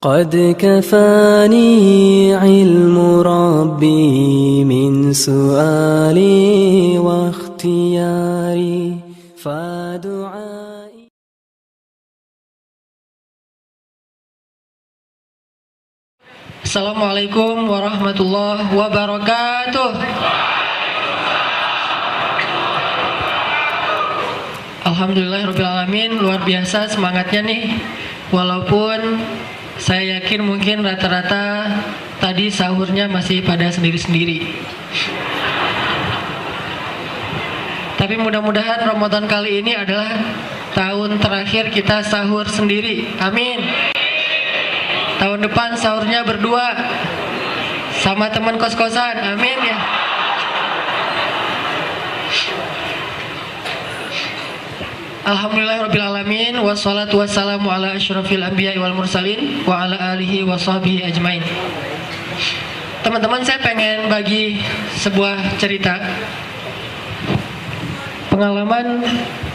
قد كفاني علم ربي من سؤالي واختياري فدعائي. Assalamualaikum warahmatullahi wabarakatuh. Alhamdulillahirrabbilalamin, luar biasa semangatnya nih. Walaupun saya yakin mungkin rata-rata tadi sahurnya masih pada sendiri-sendiri. Tapi mudah-mudahan Ramadan kali ini adalah tahun terakhir kita sahur sendiri. Amin. Tahun depan sahurnya berdua sama teman kos-kosan. Amin ya. Alhamdulillahirrabbilalamin, wassalatu wassalamu ala asyrafil anbiya wal mursalin wa ala alihi wa sahbihi ajmain. Teman-teman, saya pengen bagi sebuah cerita pengalaman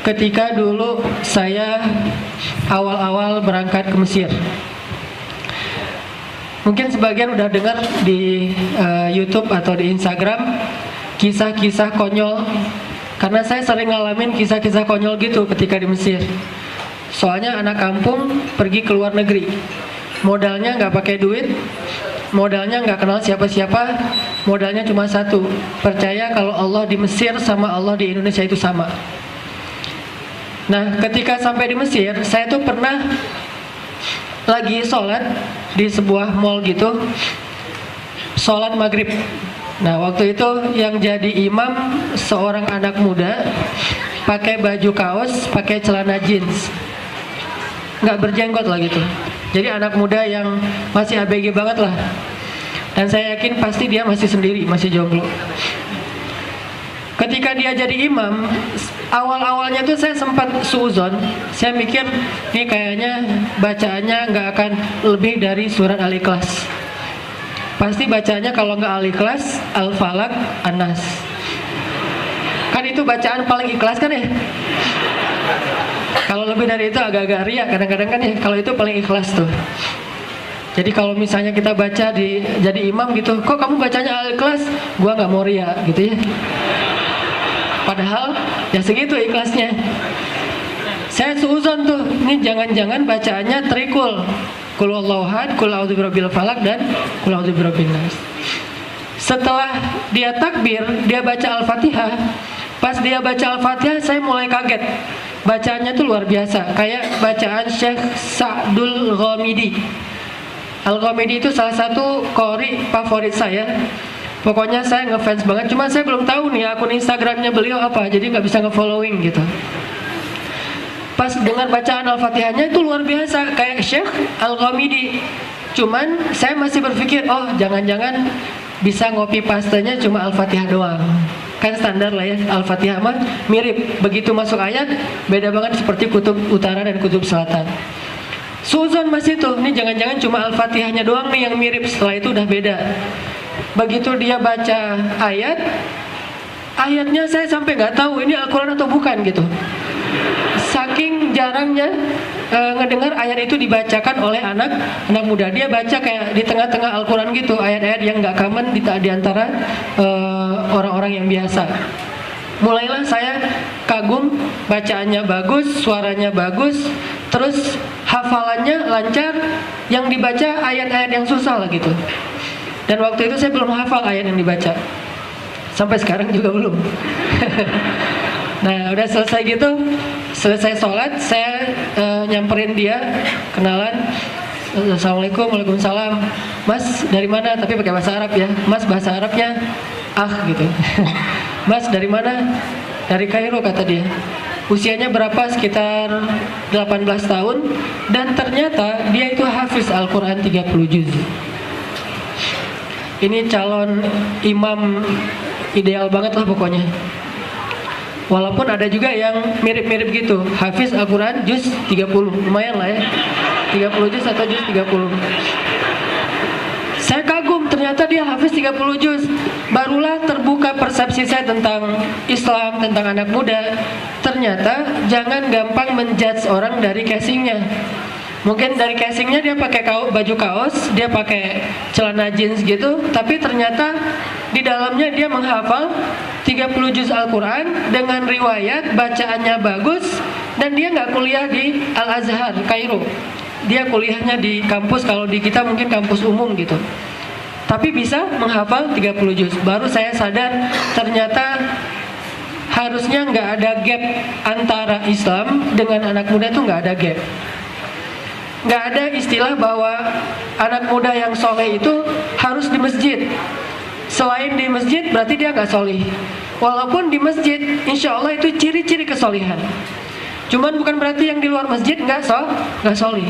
ketika dulu saya awal-awal berangkat ke Mesir. Mungkin sebagian udah dengar di YouTube atau di Instagram kisah-kisah konyol. Karena saya sering ngalamin kisah-kisah konyol gitu ketika di Mesir. Soalnya anak kampung pergi ke luar negeri, modalnya nggak pakai duit, modalnya nggak kenal siapa-siapa, modalnya cuma satu, percaya kalau Allah di Mesir sama Allah di Indonesia itu sama. Nah, ketika sampai di Mesir, saya tuh pernah lagi sholat di sebuah mall gitu, sholat maghrib. Nah, waktu itu yang jadi imam seorang anak muda, pakai baju kaos, pakai celana jeans, nggak berjenggot lah gitu. Jadi anak muda yang masih ABG banget lah. Dan saya yakin pasti dia masih sendiri, masih jomblo. Ketika dia jadi imam, awal-awalnya tuh saya sempat suuzon. Saya mikir, ini kayaknya bacaannya nggak akan lebih dari surat Al-Ikhlas. Pasti bacanya kalau nggak Al-Ikhlas, Al-Falaq, An-Nas. Kan itu bacaan paling ikhlas kan ya? Kalau lebih dari itu agak-agak riak kadang-kadang kan ya. Kalau itu paling ikhlas tuh. Jadi kalau misalnya kita baca jadi imam gitu, kok kamu bacanya Al-Ikhlas? Gua nggak mau riak gitu ya. Padahal ya segitu ikhlasnya. Saya suuzon tuh, ini jangan-jangan bacaannya trikul. Qul huwallahu ahad, qul a'udzu birabbil falaq, dan qul a'udzu birabbin nas. Setelah dia takbir, dia baca Al-Fatihah. Pas dia baca Al-Fatihah, saya mulai kaget. Bacaannya tuh luar biasa, kayak bacaan Syekh Sa'dul Ghamidi. Al-Ghamidi itu salah satu qori favorit saya. Pokoknya saya ngefans banget, cuma saya belum tahu nih akun Instagramnya beliau apa, jadi nggak bisa nge-following gitu. Pas dengar bacaan Al-Fatihahnya itu luar biasa, kayak Syekh Al-Ghamidi. Cuman saya masih berpikir, oh jangan-jangan bisa ngopi pastanya cuma Al-Fatihah doang. Kan standar lah ya, Al-Fatihah mah mirip. Begitu masuk ayat, beda banget seperti kutub utara dan kutub selatan. Suzon masih tuh, ini jangan-jangan cuma Al-Fatihahnya doang nih yang mirip, setelah itu udah beda. Begitu dia baca ayatnya saya sampai nggak tahu ini Al-Quran atau bukan gitu. Saking jarangnya ngedengar ayat itu dibacakan oleh anak muda. Dia baca kayak di tengah-tengah Al-Quran gitu, ayat-ayat yang nggak common di antara orang-orang yang biasa. Mulailah saya kagum, bacaannya bagus, suaranya bagus, terus hafalannya lancar, yang dibaca ayat-ayat yang susah lah gitu. Dan waktu itu saya belum hafal ayat yang dibaca, sampai sekarang juga belum. Nah, udah selesai gitu, selesai sholat, saya nyamperin dia, kenalan. Assalamualaikum, waalaikumsalam. Mas dari mana? Tapi pakai bahasa Arab ya. Mas bahasa Arabnya gitu. Mas dari mana? Dari Kairo kata dia. Usianya berapa? Sekitar 18 tahun. Dan ternyata dia itu hafiz Al-Quran 30 juz. Ini calon imam ideal banget lah pokoknya. Walaupun ada juga yang mirip-mirip gitu, hafiz Al-Quran juz 30, lumayan lah ya, 30 juz atau juz 30. Saya kagum, ternyata dia hafiz 30 juz. Barulah terbuka persepsi saya tentang Islam, tentang anak muda. Ternyata jangan gampang menjudge orang dari casingnya. Mungkin dari casingnya dia pakai baju kaos, dia pakai celana jeans gitu, tapi ternyata di dalamnya dia menghafal 30 juz Al-Quran dengan riwayat bacaannya bagus, dan dia nggak kuliah di Al-Azhar, Kairo. Dia kuliahnya di kampus, kalau di kita mungkin kampus umum gitu. Tapi bisa menghafal 30 juz. Baru saya sadar ternyata harusnya nggak ada gap antara Islam dengan anak muda, itu nggak ada gap. Nggak ada istilah bahwa anak muda yang soleh itu harus di masjid. Selain di masjid berarti dia nggak soleh. Walaupun di masjid, insya Allah itu ciri-ciri kesolehan. Cuman bukan berarti yang di luar masjid nggak soleh.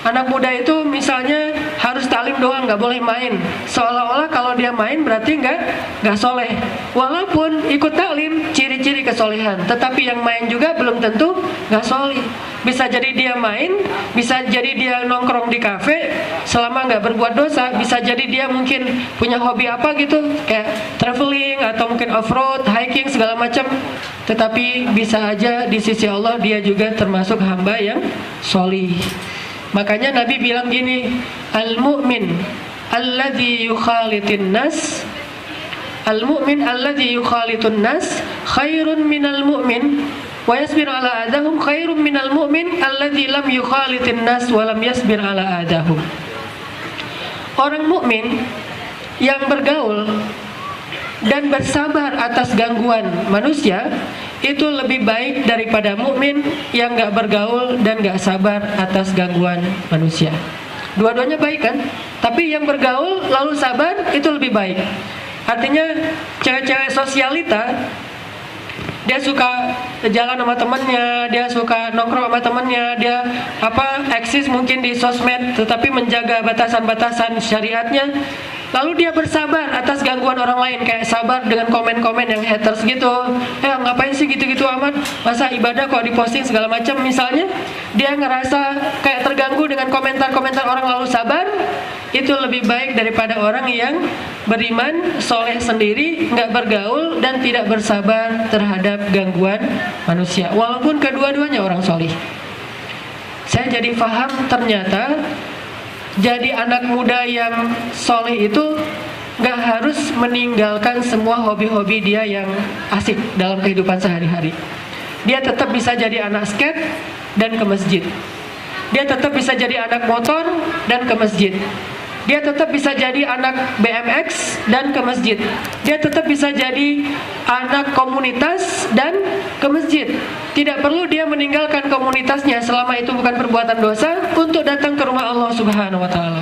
Anak muda itu misalnya harus taklim doang, nggak boleh main. Seolah-olah kalau dia main berarti nggak soleh. Walaupun ikut taklim, ciri-ciri kesolehan. Tetapi yang main juga belum tentu nggak soleh. Bisa jadi dia main, bisa jadi dia nongkrong di kafe selama nggak berbuat dosa. Bisa jadi dia mungkin punya hobi apa gitu, kayak traveling atau mungkin off-road, hiking segala macam. Tetapi bisa aja di sisi Allah dia juga termasuk hamba yang soleh. Makanya Nabi bilang gini, al-mu'min alladhi yukhalitin nas, al-mu'min alladhi yukhalitun nas khairun minal mu'min wa yasbir ala adahum khairun minal mu'min alladhi lam yukhalitin nas wa lam yasbir ala adahum. Orang mukmin yang bergaul dan bersabar atas gangguan manusia itu lebih baik daripada mukmin yang nggak bergaul dan nggak sabar atas gangguan manusia. Dua-duanya baik kan? Tapi yang bergaul lalu sabar itu lebih baik. Artinya cewek-cewek sosialita, dia suka jalan sama temannya, dia suka nongkrong sama temannya, dia eksis mungkin di sosmed, tetapi menjaga batasan-batasan syariatnya. Lalu dia bersabar atas gangguan orang lain, kayak sabar dengan komen-komen yang haters gitu. Ngapain sih gitu-gitu amat? Masa ibadah kok diposting segala macam misalnya. Dia ngerasa kayak terganggu dengan komentar-komentar orang lalu sabar. Itu lebih baik daripada orang yang beriman, soleh sendiri, nggak bergaul dan tidak bersabar terhadap gangguan manusia. Walaupun kedua-duanya orang soleh. Saya jadi paham ternyata jadi anak muda yang soleh itu gak harus meninggalkan semua hobi-hobi dia yang asik dalam kehidupan sehari-hari. Dia tetap bisa jadi anak skate dan ke masjid. Dia tetap bisa jadi anak motor dan ke masjid. Dia tetap bisa jadi anak BMX dan ke masjid. Dia tetap bisa jadi anak komunitas dan ke masjid. Tidak perlu dia meninggalkan komunitasnya selama itu bukan perbuatan dosa untuk datang ke rumah Allah Subhanahu wa taala.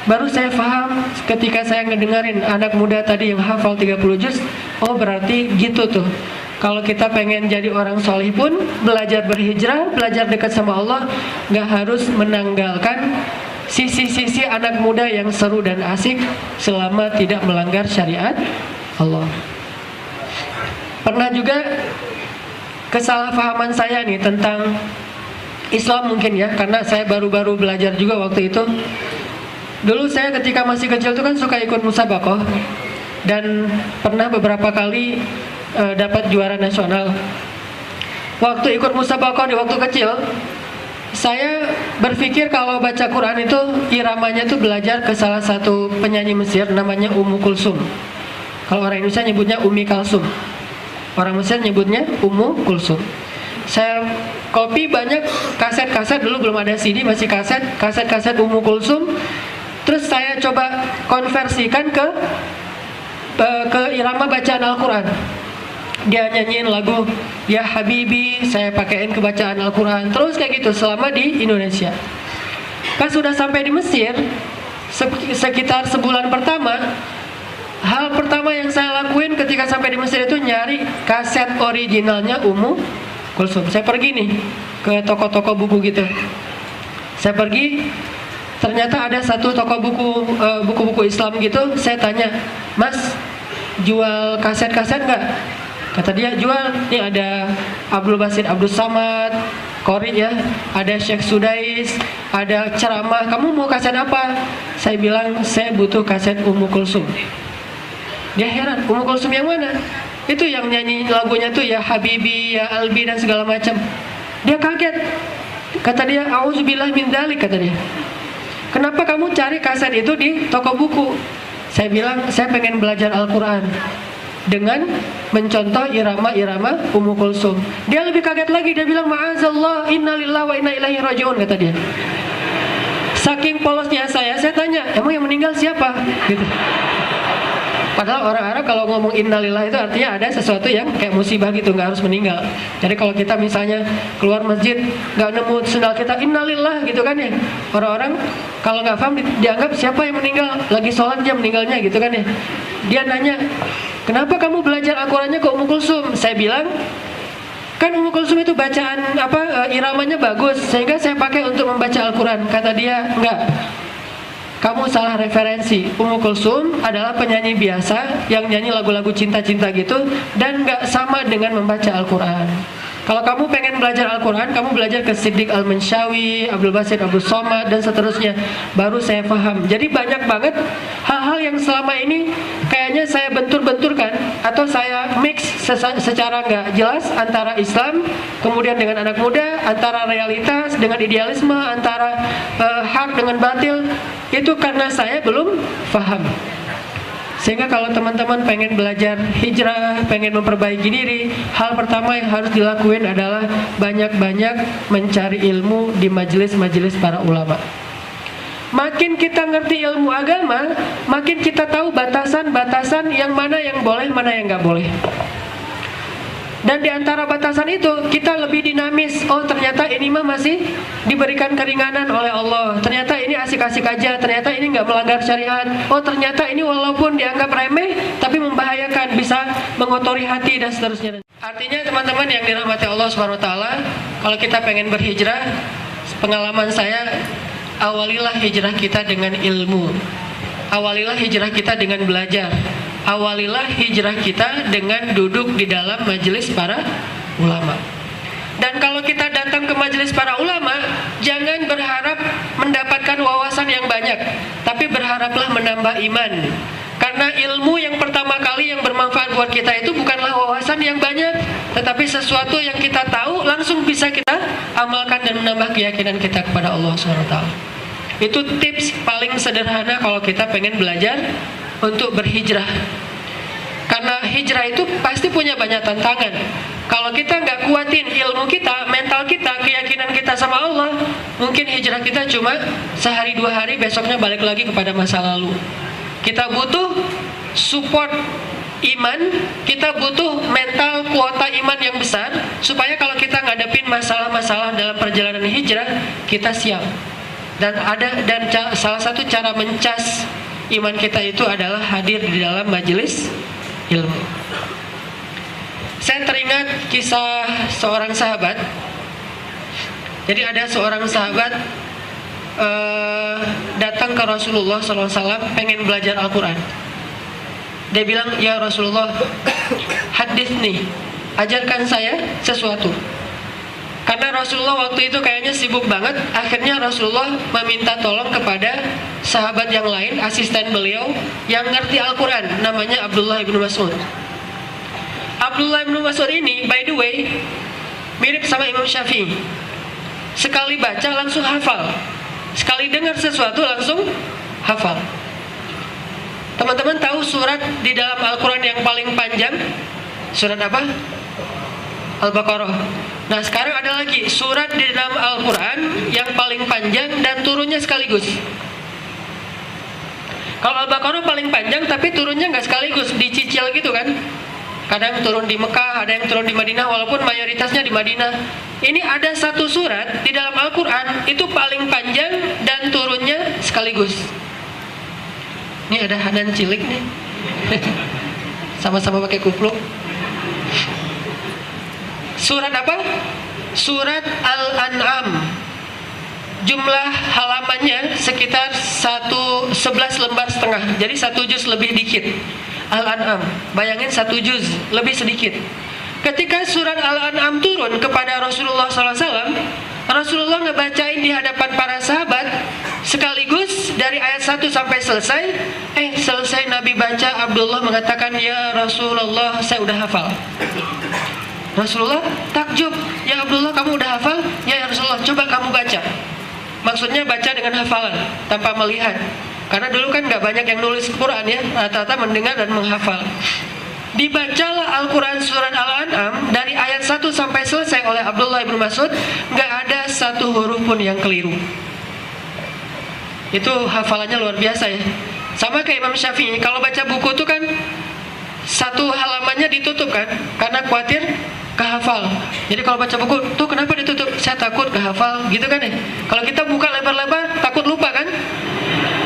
Baru saya paham ketika saya ngedengerin anak muda tadi yang hafal 30 juz. Oh, berarti gitu tuh. Kalau kita pengen jadi orang soleh pun belajar berhijrah, belajar dekat sama Allah, gak harus menanggalkan sisi-sisi anak muda yang seru dan asik selama tidak melanggar syariat Allah. Pernah juga kesalahpahaman saya nih tentang Islam mungkin ya, karena saya baru-baru belajar juga waktu itu. Dulu saya ketika masih kecil itu kan suka ikut musabaqah dan pernah beberapa kali dapat juara nasional. Waktu ikut musabaqah di waktu kecil, saya berpikir kalau baca Quran itu iramanya tuh belajar ke salah satu penyanyi Mesir namanya Ummu Kulsum. Kalau orang Indonesia nyebutnya Umi Kalsum, orang Mesir nyebutnya Ummu Kulsum. Saya copy banyak kaset-kaset, dulu belum ada CD, masih kaset-kaset Ummu Kulsum. Terus saya coba konversikan ke irama bacaan Al-Quran. Dia nyanyiin lagu Ya Habibi, saya pakaiin ke bacaan Al-Quran. Terus kayak gitu selama di Indonesia. Pas sudah sampai di Mesir, sekitar sebulan pertama, hal pertama yang saya lakuin ketika sampai di Mesir itu nyari kaset originalnya Ummu Kulsum. Saya pergi nih ke toko-toko buku gitu. Saya pergi, ternyata ada satu toko buku-buku Islam gitu. Saya tanya, Mas, jual kaset-kaset nggak? Kata dia, jual. Nih ada Abdul Basit Abdul Samad, Qori ya, ada Syekh Sudais, ada ceramah. Kamu mau kaset apa? Saya bilang, saya butuh kaset Ummu Kulsum. Dia heran, Ummu Kulsum yang mana? Itu yang nyanyi lagunya tuh Ya Habibi, Ya Albi dan segala macam. Dia kaget. Kata dia, auzubillah min dzalik, kata dia. Kenapa kamu cari kaset itu di toko buku? Saya bilang, saya pengen belajar Al-Quran dengan mencontoh irama-irama Ummu Kulsum. Dia lebih kaget lagi, dia bilang, ma'azallah, innalillahi wa inna ilaihi rajiun, kata dia. Saking polosnya saya tanya, emang yang meninggal siapa? Gitu. Padahal orang Arab kalau ngomong innalillah itu artinya ada sesuatu yang kayak musibah gitu, nggak harus meninggal. Jadi kalau kita misalnya keluar masjid nggak nemu sendal kita, innalillah gitu kan ya. Orang-orang kalau nggak paham dianggap siapa yang meninggal, lagi sholat dia meninggalnya gitu kan ya. Dia nanya, kenapa kamu belajar Al-Qurannya ke Ummu Kulsum? Saya bilang, kan Ummu Kulsum itu bacaan iramanya bagus, sehingga saya pakai untuk membaca Al-Quran. Kata dia, enggak, kamu salah referensi. Ummu Kulsum adalah penyanyi biasa yang nyanyi lagu-lagu cinta-cinta gitu, dan nggak sama dengan membaca Al-Quran. Kalau kamu pengen belajar Al-Quran, kamu belajar ke Siddiq Al-Manshawi, Abdul Basit Abdul Somad, dan seterusnya. Baru saya paham. Jadi banyak banget hal-hal yang selama ini kayaknya saya bentur-benturkan atau saya mix secara nggak jelas antara Islam, kemudian dengan anak muda, antara realitas dengan idealisme, antara hak dengan batil. Itu karena saya belum paham. Sehingga kalau teman-teman pengen belajar hijrah, pengen memperbaiki diri, hal pertama yang harus dilakuin adalah banyak-banyak mencari ilmu di majelis-majelis para ulama. Makin kita ngerti ilmu agama, makin kita tahu batasan-batasan yang mana yang boleh, mana yang nggak boleh. Dan di antara batasan itu kita lebih dinamis. Oh, ternyata ini mah masih diberikan keringanan oleh Allah. Ternyata ini asik-asik aja. Ternyata ini nggak melanggar syariat. Oh, ternyata ini walaupun dianggap remeh tapi membahayakan, bisa mengotori hati dan seterusnya. Artinya teman-teman yang dirahmati Allah Subhanahu wa taala, kalau kita pengen berhijrah, pengalaman saya, awalilah hijrah kita dengan ilmu. Awalilah hijrah kita dengan belajar. Awalilah hijrah kita dengan duduk di dalam majelis para ulama. Dan kalau kita datang ke majelis para ulama, jangan berharap mendapatkan wawasan yang banyak, tapi berharaplah menambah iman. Karena ilmu yang pertama kali yang bermanfaat buat kita itu bukanlah wawasan yang banyak, tetapi sesuatu yang kita tahu langsung bisa kita amalkan dan menambah keyakinan kita kepada Allah SWT. Itu tips paling sederhana kalau kita pengen belajar untuk berhijrah. Karena hijrah itu pasti punya banyak tantangan. Kalau kita nggak kuatin ilmu kita, mental kita, keyakinan kita sama Allah, mungkin hijrah kita cuma sehari dua hari, besoknya balik lagi kepada masa lalu. Kita butuh support iman, kita butuh mental kuota iman yang besar, supaya kalau kita ngadepin masalah-masalah dalam perjalanan hijrah, kita siap. Dan salah satu cara mencas iman kita itu adalah hadir di dalam majelis ilmu. Saya teringat kisah seorang sahabat. Jadi ada seorang sahabat datang ke Rasulullah SAW pengen belajar Al-Quran. Dia bilang, ya Rasulullah, haditsni, ajarkan saya sesuatu. Karena Rasulullah waktu itu kayaknya sibuk banget. Akhirnya Rasulullah meminta tolong kepada sahabat yang lain, asisten beliau yang ngerti Al-Quran, namanya Abdullah bin Mas'ud. Abdullah bin Mas'ud ini, by the way, mirip sama Imam Syafi'i. Sekali baca langsung hafal, sekali dengar sesuatu langsung hafal. Teman-teman tahu surat di dalam Al-Quran yang paling panjang? Surat apa? Al-Baqarah. Nah, sekarang ada lagi surat di dalam Al-Quran yang paling panjang dan turunnya sekaligus. Kalau Al-Baqarah paling panjang tapi turunnya nggak sekaligus, dicicil gitu kan. Kadang turun di Mekah, ada yang turun di Madinah, walaupun mayoritasnya di Madinah. Ini ada satu surat di dalam Al-Quran itu paling panjang dan turunnya sekaligus. Ini ada Hanan cilik nih. Sama-sama pakai kupluk. Surat apa? Surat Al-An'am. Jumlah halamannya sekitar 11 lembar setengah. Jadi 1 juz lebih dikit. Al-An'am. Bayangin 1 juz lebih sedikit. Ketika surat Al-An'am turun kepada Rasulullah SAW, Rasulullah ngebacain di hadapan para sahabat sekaligus dari ayat 1 sampai selesai. Selesai Nabi baca, Abdullah mengatakan, ya Rasulullah, saya udah hafal. Rasulullah takjub, ya Abdullah kamu udah hafal? Ya Rasulullah, coba kamu baca. Maksudnya baca dengan hafalan tanpa melihat. Karena dulu kan nggak banyak yang nulis Quran ya, rata-rata mendengar dan menghafal. Dibacalah Al-Quran surat Al-An'am dari ayat 1 sampai selesai oleh Abdullah bin Mas'ud, nggak ada satu huruf pun yang keliru. Itu hafalannya luar biasa ya. Sama kayak Imam Syafi'i, kalau baca buku itu kan satu halamannya ditutup kan, karena khawatir kehafal. Jadi kalau baca buku tuh kenapa ditutup? Saya takut kehafal gitu kan ya. Kalau kita buka lebar-lebar takut lupa kan,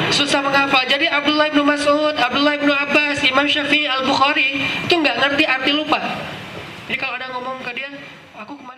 susah menghafal. Jadi Abdullah bin Mas'ud, Abdullah bin Abbas, Imam Syafi'i, Al-Bukhari itu nggak ngerti arti lupa. Jadi kalau ada ngomong ke dia, aku kemarin